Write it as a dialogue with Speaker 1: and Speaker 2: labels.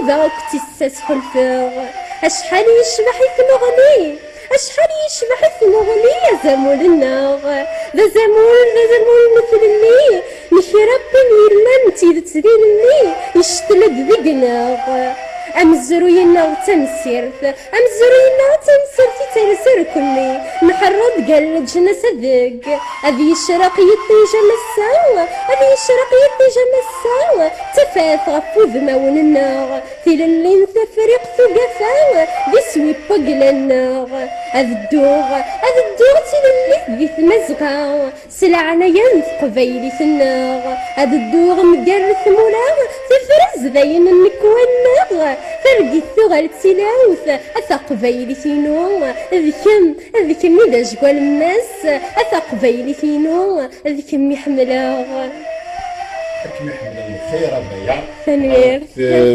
Speaker 1: ذاك تساس خلفاغ أشحال يشبح يثمغني أشحال يشبح يثمغني يا زمول الناغ ذا زمول مثل اللي نشرب يلا نتي تديني يشتلد ذي قناغ أمزروينا تمسيرت ترسر كلي نحرض قال جنس ذق أذي الشرق يطيج مسا تفاث غفوذ مون النار في اللي تفرق ثقفا بسوي بقل النار الدور تللي ذي ثمزغا سلعنا ينث قبيلي في النار الدور مقرث مولا تفرز ذين النكوى النار فرقي الثغل تلاوث أثقبيلي فينو ذكم إذا جوال الناس أثقبيلي فينو ذكم يحملها
Speaker 2: الخير بيا
Speaker 1: تنوير